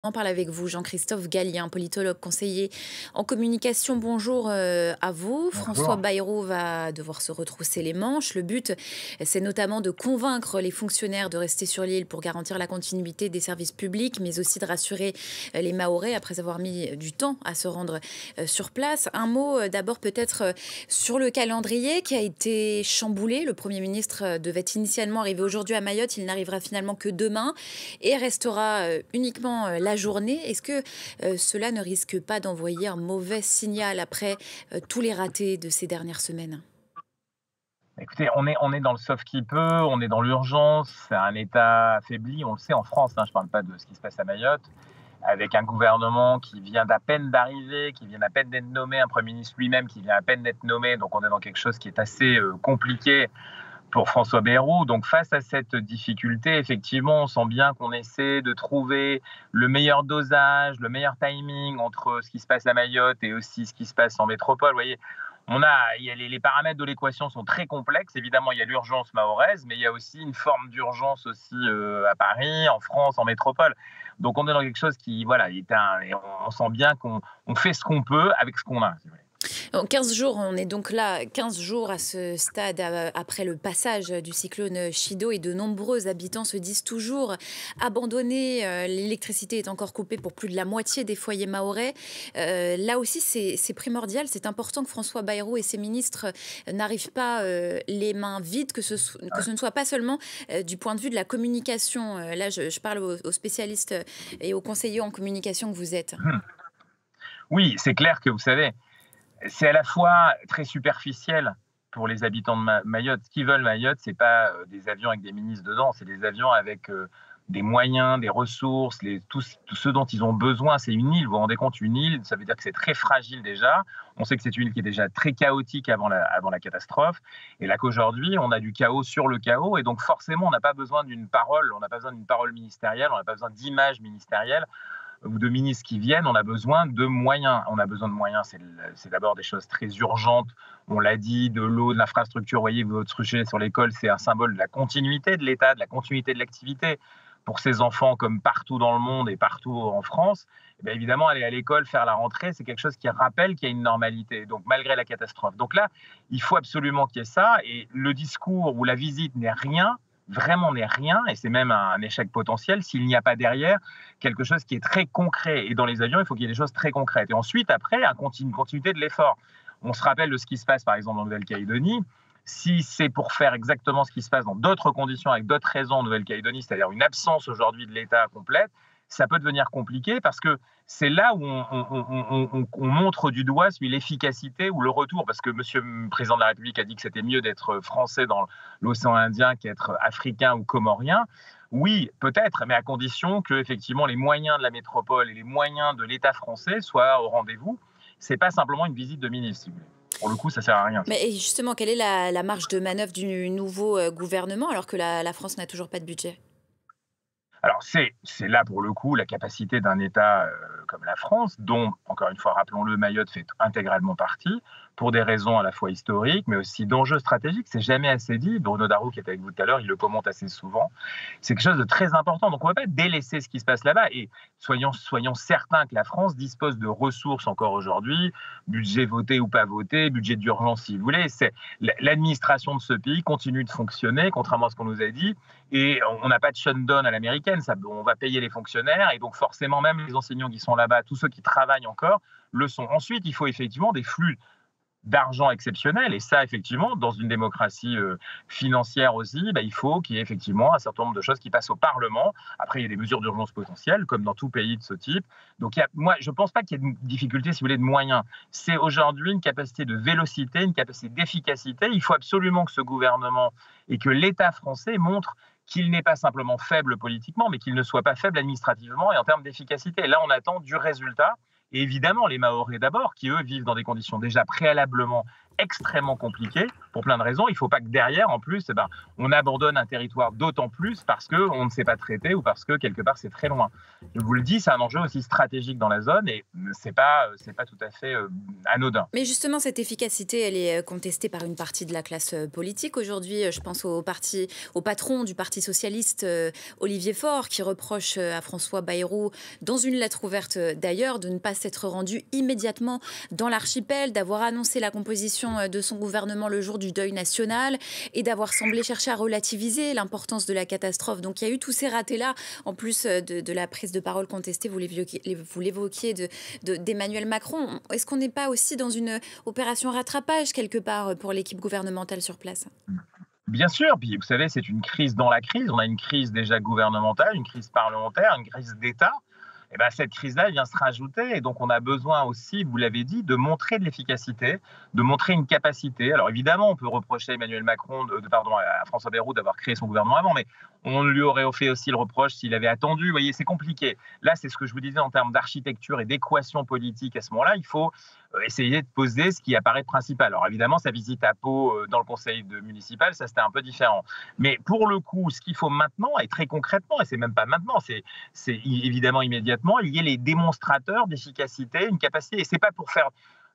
On parle avec vous, Jean-Christophe Gallien, politologue, conseiller en communication. Bonjour à vous. François Bonjour. Bayrou va devoir se retrousser les manches. Le but, c'est notamment de convaincre les fonctionnaires de rester sur l'île pour garantir la continuité des services publics, mais aussi de rassurer les Mahorais après avoir mis du temps à se rendre sur place. Un mot d'abord peut-être sur le calendrier qui a été chamboulé. Le Premier ministre devait initialement arriver aujourd'hui à Mayotte. Il n'arrivera finalement que demain et restera uniquement la journée. Est-ce que cela ne risque pas d'envoyer un mauvais signal après tous les ratés de ces dernières semaines? Écoutez, on est dans le sauve qui peut, on est dans l'urgence, c'est un État affaibli, on le sait en France, hein, je ne parle pas de ce qui se passe à Mayotte, avec un gouvernement qui vient d'à peine d'arriver, qui vient à peine d'être nommé, un Premier ministre lui-même qui vient à peine d'être nommé, donc on est dans quelque chose qui est assez compliqué pour François Bayrou. Donc face à cette difficulté, effectivement, on sent bien qu'on essaie de trouver le meilleur dosage, le meilleur timing entre ce qui se passe à Mayotte et aussi ce qui se passe en métropole. Vous voyez, les paramètres de l'équation sont très complexes. Évidemment, il y a l'urgence mahoraise, mais il y a aussi une forme d'urgence aussi à Paris, en France, en métropole. Donc on est dans quelque chose qui, voilà, et on sent bien qu'on fait ce qu'on peut avec ce qu'on a, si vous voulez. En 15 jours, on est donc là 15 jours à ce stade après le passage du cyclone Chido et de nombreux habitants se disent toujours abandonnés. L'électricité est encore coupée pour plus de la moitié des foyers mahorais. Là aussi, c'est primordial. C'est important que François Bayrou et ses ministres n'arrivent pas les mains vides, que ce ne soit pas seulement du point de vue de la communication. Là, je parle aux spécialistes et aux conseillers en communication que vous êtes. Oui, c'est clair que vous savez, c'est à la fois très superficiel pour les habitants de Mayotte. Ce qu'ils veulent Mayotte, c'est pas des avions avec des ministres dedans, c'est des avions avec des moyens, des ressources, tout ce dont ils ont besoin. C'est une île, vous vous rendez compte, une île, ça veut dire que c'est très fragile déjà. On sait que c'est une île qui est déjà très chaotique avant la catastrophe. Et là qu'aujourd'hui, on a du chaos sur le chaos. Et donc forcément, on n'a pas besoin d'une parole, on n'a pas besoin d'une parole ministérielle, on n'a pas besoin d'images ministérielles ou de ministres qui viennent, on a besoin de moyens. On a besoin de moyens, c'est d'abord des choses très urgentes. On l'a dit, de l'eau, de l'infrastructure. Vous voyez, votre sujet sur l'école, c'est un symbole de la continuité de l'État, de la continuité de l'activité. Pour ces enfants, comme partout dans le monde et partout en France, eh bien évidemment, aller à l'école, faire la rentrée, c'est quelque chose qui rappelle qu'il y a une normalité, donc malgré la catastrophe. Donc là, il faut absolument qu'il y ait ça, et le discours ou la visite n'est rien, vraiment n'est rien, et c'est même un échec potentiel s'il n'y a pas derrière quelque chose qui est très concret. Et dans les avions, il faut qu'il y ait des choses très concrètes. Et ensuite, après, une continuité de l'effort. On se rappelle de ce qui se passe, par exemple, en Nouvelle-Calédonie. Si c'est pour faire exactement ce qui se passe dans d'autres conditions, avec d'autres raisons en Nouvelle-Calédonie, c'est-à-dire une absence aujourd'hui de l'État complète, ça peut devenir compliqué parce que c'est là où on montre du doigt l'efficacité ou le retour. Parce que Monsieur le Président de la République a dit que c'était mieux d'être français dans l'océan Indien qu'être africain ou comorien. Oui, peut-être, mais à condition que effectivement les moyens de la métropole et les moyens de l'État français soient au rendez-vous. C'est pas simplement une visite de ministre, si vous voulez. Pour le coup, ça sert à rien. Mais et justement, quelle est la marge de manœuvre du nouveau gouvernement alors que la France n'a toujours pas de budget? Alors c'est là pour le coup la capacité d'un État comme la France, dont, encore une fois, rappelons-le, Mayotte fait intégralement partie, pour des raisons à la fois historiques, mais aussi d'enjeux stratégiques. C'est jamais assez dit. Bruno Darroux, qui était avec vous tout à l'heure, il le commente assez souvent. C'est quelque chose de très important. Donc on ne va pas délaisser ce qui se passe là-bas. Et soyons certains que la France dispose de ressources encore aujourd'hui, budget voté ou pas voté, budget d'urgence si vous voulez. L'administration de ce pays continue de fonctionner, contrairement à ce qu'on nous a dit. Et on n'a pas de shutdown à l'américaine, on va payer les fonctionnaires, et donc forcément même les enseignants qui sont là-bas, tous ceux qui travaillent encore, le sont. Ensuite, il faut effectivement des flux d'argent exceptionnels, et ça, effectivement, dans une démocratie financière aussi, il faut qu'il y ait effectivement un certain nombre de choses qui passent au Parlement. Après, il y a des mesures d'urgence potentielles, comme dans tout pays de ce type. Donc, moi, je ne pense pas qu'il y ait de difficulté, si vous voulez, de moyens. C'est aujourd'hui une capacité de vélocité, une capacité d'efficacité. Il faut absolument que ce gouvernement et que l'État français montrent qu'il n'est pas simplement faible politiquement, mais qu'il ne soit pas faible administrativement et en termes d'efficacité. Là, on attend du résultat. Et évidemment, les Mahorais d'abord, qui eux vivent dans des conditions déjà préalablement extrêmement compliquées, pour plein de raisons. Il ne faut pas que derrière, en plus, on abandonne un territoire d'autant plus parce qu'on ne sait pas traiter ou parce que quelque part c'est très loin. Je vous le dis, c'est un enjeu aussi stratégique dans la zone et c'est pas tout à fait anodin. Mais justement, cette efficacité, elle est contestée par une partie de la classe politique aujourd'hui. Je pense au patron du Parti socialiste, Olivier Faure, qui reproche à François Bayrou, dans une lettre ouverte d'ailleurs, de ne pas s'être rendu immédiatement dans l'archipel, d'avoir annoncé la composition de son gouvernement le jour du deuil national et d'avoir semblé chercher à relativiser l'importance de la catastrophe. Donc il y a eu tous ces ratés-là, en plus de la prise de parole contestée, vous l'évoquiez, d'Emmanuel Macron. Est-ce qu'on n'est pas aussi dans une opération rattrapage quelque part pour l'équipe gouvernementale sur place ? Bien sûr, puis vous savez, c'est une crise dans la crise. On a une crise déjà gouvernementale, une crise parlementaire, une crise d'État. Et cette crise-là vient se rajouter. Et donc, on a besoin aussi, vous l'avez dit, de montrer de l'efficacité, de montrer une capacité. Alors, évidemment, on peut reprocher à Emmanuel Macron, à François Bayrou d'avoir créé son gouvernement avant, mais on lui aurait fait aussi le reproche s'il avait attendu. Vous voyez, c'est compliqué. Là, c'est ce que je vous disais en termes d'architecture et d'équation politique. À ce moment-là, il faut essayer de poser ce qui apparaît principal. Alors, évidemment, sa visite à Pau dans le conseil municipal, ça, c'était un peu différent. Mais pour le coup, ce qu'il faut maintenant, et très concrètement, et c'est même pas maintenant, c'est évidemment immédiatement, il y a les démonstrateurs d'efficacité, une capacité. Et c'est pas pour faire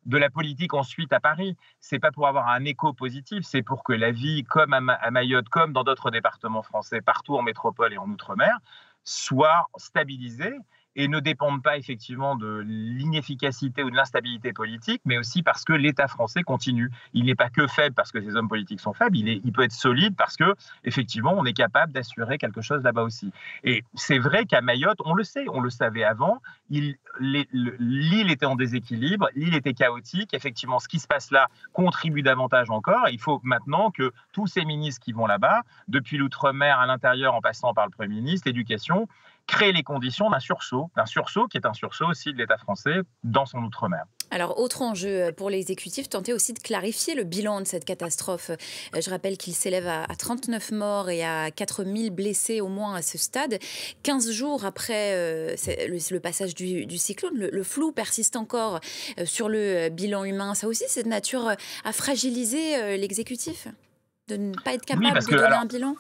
de la politique ensuite à Paris, c'est pas pour avoir un écho positif, c'est pour que la vie, comme à Mayotte, comme dans d'autres départements français, partout en métropole et en outre-mer, soit stabilisée et ne dépendent pas effectivement de l'inefficacité ou de l'instabilité politique, mais aussi parce que l'État français continue. Il n'est pas que faible parce que ces hommes politiques sont faibles, il peut être solide parce que effectivement on est capable d'assurer quelque chose là-bas aussi. Et c'est vrai qu'à Mayotte, on le sait, on le savait avant, l'île était en déséquilibre, l'île était chaotique. Effectivement, ce qui se passe là contribue davantage encore. Il faut maintenant que tous ces ministres qui vont là-bas, depuis l'outre-mer à l'intérieur en passant par le Premier ministre, l'éducation, créer les conditions d'un sursaut qui est un sursaut aussi de l'État français dans son outre-mer. Alors, autre enjeu pour l'exécutif, tenter aussi de clarifier le bilan de cette catastrophe. Je rappelle qu'il s'élève à 39 morts et à 4000 blessés au moins à ce stade. 15 jours après le passage du cyclone, le flou persiste encore sur le bilan humain. Ça aussi, c'est de nature à fragiliser l'exécutif, de ne pas être capable de donner un bilan.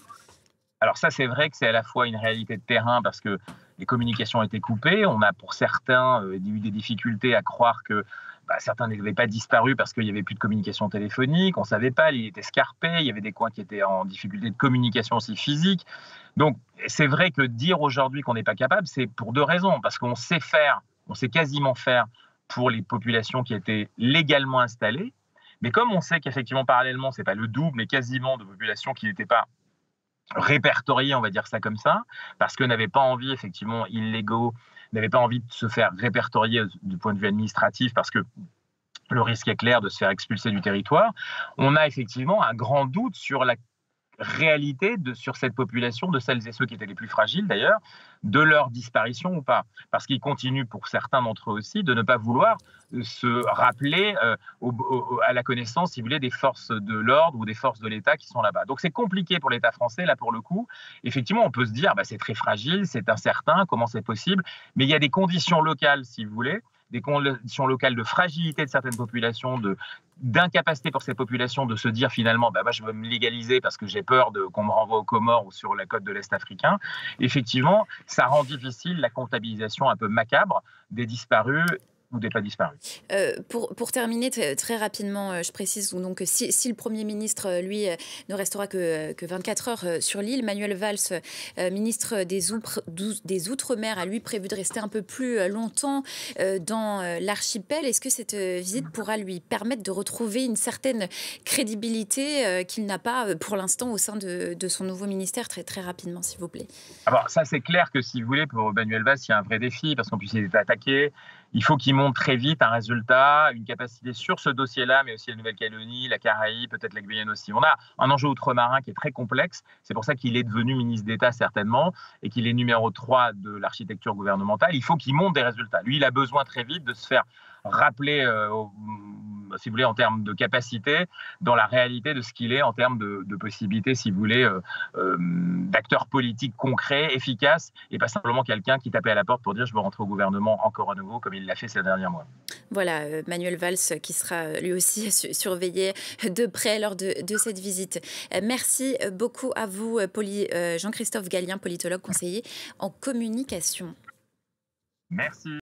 Alors ça, c'est vrai que c'est à la fois une réalité de terrain parce que les communications ont été coupées. On a pour certains eu des difficultés à croire que certains n'avaient pas disparu parce qu'il n'y avait plus de communication téléphonique. On ne savait pas, il était escarpé. Il y avait des coins qui étaient en difficulté de communication aussi physique. Donc c'est vrai que dire aujourd'hui qu'on n'est pas capable, c'est pour deux raisons. Parce qu'on sait faire, on sait quasiment faire pour les populations qui étaient légalement installées. Mais comme on sait qu'effectivement, parallèlement, ce n'est pas le double, mais quasiment de populations qui n'étaient pas répertoriés, on va dire ça comme ça, parce que n'avaient pas envie, effectivement, illégaux, n'avaient pas envie de se faire répertorier du point de vue administratif, parce que le risque est clair de se faire expulser du territoire. On a effectivement un grand doute sur la réalité sur cette population, de celles et ceux qui étaient les plus fragiles d'ailleurs, de leur disparition ou pas. Parce qu'ils continuent, pour certains d'entre eux aussi, de ne pas vouloir se rappeler à la connaissance, si vous voulez, des forces de l'ordre ou des forces de l'État qui sont là-bas. Donc c'est compliqué pour l'État français, là pour le coup. Effectivement, on peut se dire, c'est très fragile, c'est incertain, comment c'est possible, mais il y a des conditions locales, si vous voulez, des conditions locales de fragilité de certaines populations, d'incapacité pour ces populations de se dire finalement moi je veux me légaliser parce que j'ai peur qu'on me renvoie aux Comores ou sur la côte de l'Est africain. Effectivement, ça rend difficile la comptabilisation un peu macabre des disparus ou des pas disparus. Pour terminer très rapidement, je précise donc que si le Premier ministre, lui, ne restera que 24 heures sur l'île, Manuel Valls, ministre des Outre-mer, a lui prévu de rester un peu plus longtemps dans l'archipel. Est-ce que cette visite pourra lui permettre de retrouver une certaine crédibilité qu'il n'a pas pour l'instant au sein de son nouveau ministère? Très, très rapidement, s'il vous plaît. Alors ça, c'est clair que si vous voulez, pour Manuel Valls, il y a un vrai défi parce qu'en plus, il est attaqué. Il faut qu'il montre très vite un résultat, une capacité sur ce dossier-là, mais aussi la Nouvelle-Calédonie, la Caraïbe, peut-être la Guyane aussi. On a un enjeu outre-marin qui est très complexe. C'est pour ça qu'il est devenu ministre d'État certainement et qu'il est numéro 3 de l'architecture gouvernementale. Il faut qu'il montre des résultats. Lui, il a besoin très vite de se faire rappeler si vous voulez, en termes de capacité, dans la réalité de ce qu'il est en termes de possibilités, si vous voulez, d'acteurs politiques concrets, efficaces, et pas simplement quelqu'un qui tapait à la porte pour dire je veux rentrer au gouvernement encore à nouveau, comme il l'a fait ces derniers mois. Voilà, Manuel Valls qui sera lui aussi surveillé de près lors de cette visite. Merci beaucoup à vous, Jean-Christophe Gallien, politologue conseiller en communication. Merci.